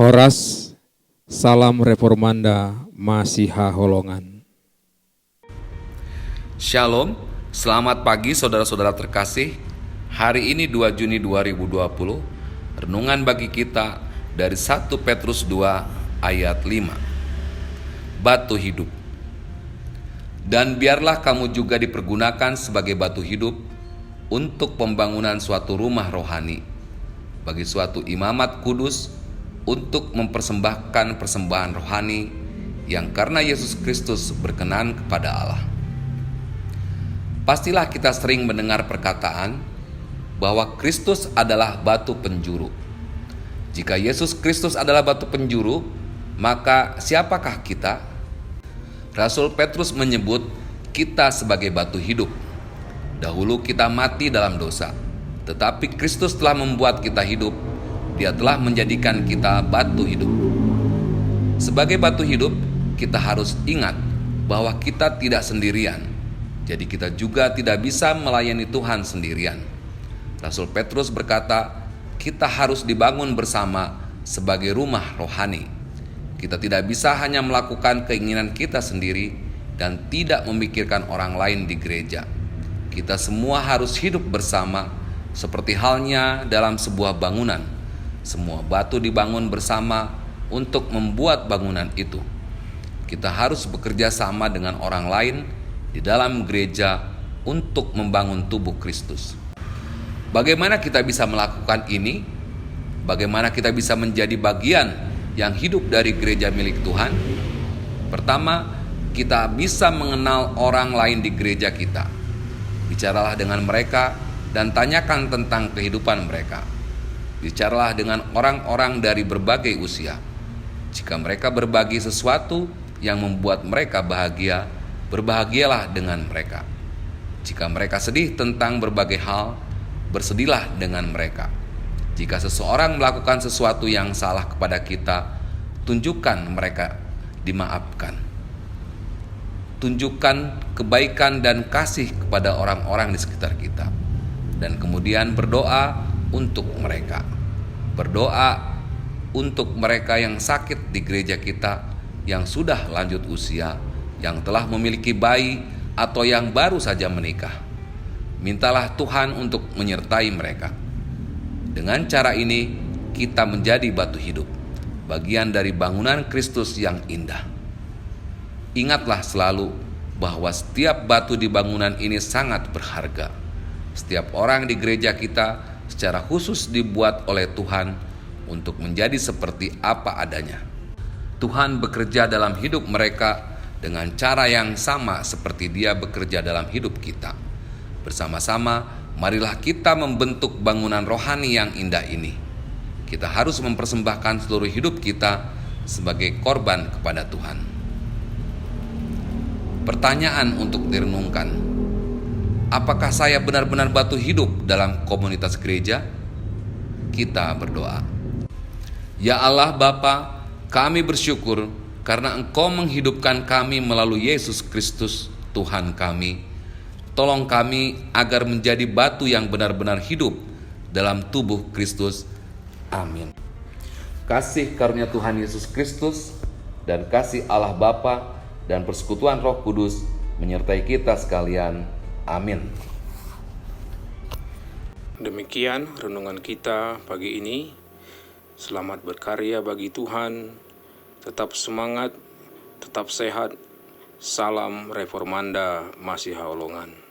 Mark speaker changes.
Speaker 1: Horas, salam reformanda Masiha Holongan.
Speaker 2: Shalom, selamat pagi saudara-saudara terkasih. Hari ini 2 Juni 2020, renungan bagi kita dari 1 Petrus 2 ayat 5. Batu hidup. Dan biarlah kamu juga dipergunakan sebagai batu hidup untuk pembangunan suatu rumah rohani, bagi suatu imamat kudus, untuk mempersembahkan persembahan rohani yang karena Yesus Kristus berkenan kepada Allah. Pastilah kita sering mendengar perkataan bahwa Kristus adalah batu penjuru. Jika Yesus Kristus adalah batu penjuru, maka siapakah kita? Rasul Petrus menyebut kita sebagai batu hidup. Dahulu kita mati dalam dosa, tetapi Kristus telah membuat kita hidup. Dia telah menjadikan kita batu hidup. Sebagai batu hidup, kita harus ingat bahwa kita tidak sendirian. Jadi kita juga tidak bisa melayani Tuhan sendirian. Rasul Petrus berkata, kita harus dibangun bersama sebagai rumah rohani. Kita tidak bisa hanya melakukan keinginan kita sendiri dan tidak memikirkan orang lain di gereja. Kita semua harus hidup bersama seperti halnya dalam sebuah bangunan. Semua batu dibangun bersama untuk membuat bangunan itu. Kita harus bekerja sama dengan orang lain di dalam gereja untuk membangun tubuh Kristus. Bagaimana kita bisa melakukan ini? Bagaimana kita bisa menjadi bagian yang hidup dari gereja milik Tuhan? Pertama, kita bisa mengenal orang lain di gereja kita. Bicaralah dengan mereka dan tanyakan tentang kehidupan mereka. Bicaralah dengan orang-orang dari berbagai usia. Jika mereka berbagi sesuatu yang membuat mereka bahagia, berbahagialah dengan mereka. Jika mereka sedih tentang berbagai hal, bersedihlah dengan mereka. Jika seseorang melakukan sesuatu yang salah kepada kita, tunjukkan mereka dimaafkan. Tunjukkan kebaikan dan kasih kepada orang-orang di sekitar kita. Dan kemudian berdoa untuk mereka. Berdoa untuk mereka yang sakit di gereja kita, yang sudah lanjut usia, yang telah memiliki bayi, atau yang baru saja menikah. Mintalah Tuhan untuk menyertai mereka. Dengan cara ini, kita menjadi batu hidup, bagian dari bangunan Kristus yang indah. Ingatlah selalu bahwa setiap batu di bangunan ini sangat berharga. Setiap orang di gereja kita secara khusus dibuat oleh Tuhan untuk menjadi seperti apa adanya. Tuhan bekerja dalam hidup mereka dengan cara yang sama seperti Dia bekerja dalam hidup kita. Bersama-sama, marilah kita membentuk bangunan rohani yang indah ini. Kita harus mempersembahkan seluruh hidup kita sebagai korban kepada Tuhan. Pertanyaan untuk direnungkan. Apakah saya benar-benar batu hidup dalam komunitas gereja? Kita berdoa. Ya Allah Bapa, kami bersyukur karena Engkau menghidupkan kami melalui Yesus Kristus, Tuhan kami. Tolong kami agar menjadi batu yang benar-benar hidup dalam tubuh Kristus. Amin. Kasih karunia Tuhan Yesus Kristus dan kasih Allah Bapa dan persekutuan Roh Kudus menyertai kita sekalian. Amin.
Speaker 3: Demikian renungan kita pagi ini. Selamat berkarya bagi Tuhan. Tetap semangat, tetap sehat. Salam reformanda Masiha Holongan.